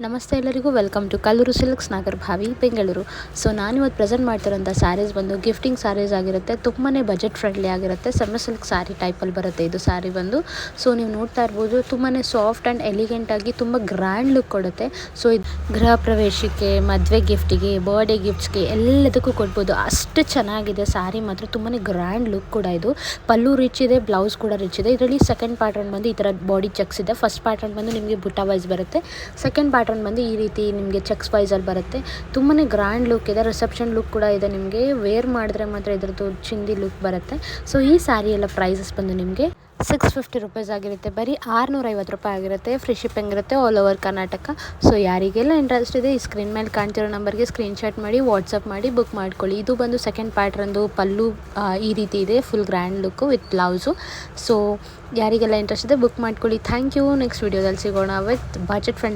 ನಮಸ್ತೆ ಎಲ್ಲರಿಗೂ welcome to Kalluru Silks Nagarabhavi Bengaluru. So ನಾನಿವತ್ತು ಪ್ರೆಸೆಂಟ್ ಮಾಡ್ತಿರೋಂಥ ಸ್ಯಾರೀಸ್ ಬಂದು ಗಿಫ್ಟಿಂಗ್ ಸ್ಯಾರೀಸ್ ಆಗಿರುತ್ತೆ. ತುಂಬಾ ಬಜೆಟ್ ಫ್ರೆಂಡ್ಲಿ ಆಗಿರುತ್ತೆ. ಸೆಮಿ ಸಿಲ್ಕ್ ಸ್ಯಾರಿ ಟೈಪಲ್ಲಿ ಬರುತ್ತೆ ಇದು ಸ್ಯಾರಿ ಬಂದು. ಸೊ ನೀವು ನೋಡ್ತಾ ಇರ್ಬೋದು, ತುಂಬಾ ಸಾಫ್ಟ್ ಆ್ಯಂಡ್ ಎಲಿಗೆಂಟಾಗಿ ತುಂಬ ಗ್ರ್ಯಾಂಡ್ ಲುಕ್ ಕೊಡುತ್ತೆ. ಸೊ ಇದು ಗೃಹ ಪ್ರವೇಶಕ್ಕೆ, ಮದುವೆ ಗಿಫ್ಟಿಗೆ, ಬರ್ಡೇ ಗಿಫ್ಟ್ಸ್ಗೆ ಎಲ್ಲದಕ್ಕೂ ಕೊಡ್ಬೋದು. ಅಷ್ಟು ಚೆನ್ನಾಗಿದೆ ಸ್ಯಾರಿ ಮಾತ್ರ. ತುಂಬಾ ಗ್ರ್ಯಾಂಡ್ ಲುಕ್ ಕೂಡ ಇದು. ಪಲ್ಲು ರಿಚ್ ಇದೆ, ಬ್ಲೌಸ್ ಕೂಡ ರಿಚ್ ಇದೆ. ಇದರಲ್ಲಿ ಸೆಕೆಂಡ್ ಪ್ಯಾಟರ್ನ್ ಬಂದು ಈ ಥರ ಬಾಡಿ ಚೆಕ್ಸ್ ಇದೆ. ಫಸ್ಟ್ ಪ್ಯಾಟರ್ನ್ ಬಂದು ನಿಮಗೆ ಬುಟ್ಟ ವೈಸ್ ಬರುತ್ತೆ. ಸೆಕೆಂಡ್ ಪ್ಯಾಟರ್ನ್ ಬಂದು ಈ ರೀತಿ ನಿಮಗೆ ಚೆಕ್ಸ್ ವೈಸಲ್ಲಿ ಬರುತ್ತೆ. ತುಂಬಾ ಗ್ರ್ಯಾಂಡ್ ಲುಕ್ ಇದೆ. ರಿಸೆಪ್ಷನ್ ಲುಕ್ ಕೂಡ ಇದೆ. ನಿಮಗೆ ವೇರ್ ಮಾಡಿದ್ರೆ ಮಾತ್ರ ಇದರದ್ದು ಚಿಂದಿ ಲುಕ್ ಬರುತ್ತೆ. ಸೊ ಈ ಸ್ಯಾರಿ ಎಲ್ಲ ಪ್ರೈಸಸ್ ಬಂದು ನಿಮಗೆ 650 ರುಪೀಸ್ ಆಗಿರುತ್ತೆ. ಬರೀ 650 ರೂಪಾಯಿ ಆಗಿರುತ್ತೆ. ಫ್ರೀ ಶಿಪ್ಪಿಂಗ್ ಇರುತ್ತೆ ಆಲ್ ಓವರ್ ಕರ್ನಾಟಕ. ಸೊ ಯಾರಿಗೆಲ್ಲ ಇಂಟ್ರೆಸ್ಟ್ ಇದೆ, ಈ ಸ್ಕ್ರೀನ್ ಮೇಲೆ ಕಾಣ್ತಿರೋ ನಂಬರ್ಗೆ ಸ್ಕ್ರೀನ್ಶಾಟ್ ಮಾಡಿ ವಾಟ್ಸಪ್ ಮಾಡಿ ಬುಕ್ ಮಾಡ್ಕೊಳ್ಳಿ. ಇದು ಬಂದು ಸೆಕೆಂಡ್ ಪ್ಯಾಟ್ರನ್ದು ಪಲ್ಲು ಈ ರೀತಿ ಇದೆ, full grand look with blouse. So ಯಾರಿಗೆಲ್ಲ ಇಂಟ್ರೆಸ್ಟ್ ಇದೆ ಬುಕ್ ಮಾಡ್ಕೊಳ್ಳಿ. Thank you. ನೆಕ್ಸ್ಟ್ ವೀಡಿಯೋದಲ್ಲಿ ಸಿಗೋಣ ವಿತ್ ಬಜೆಟ್ ಫ್ರೆಂಡ್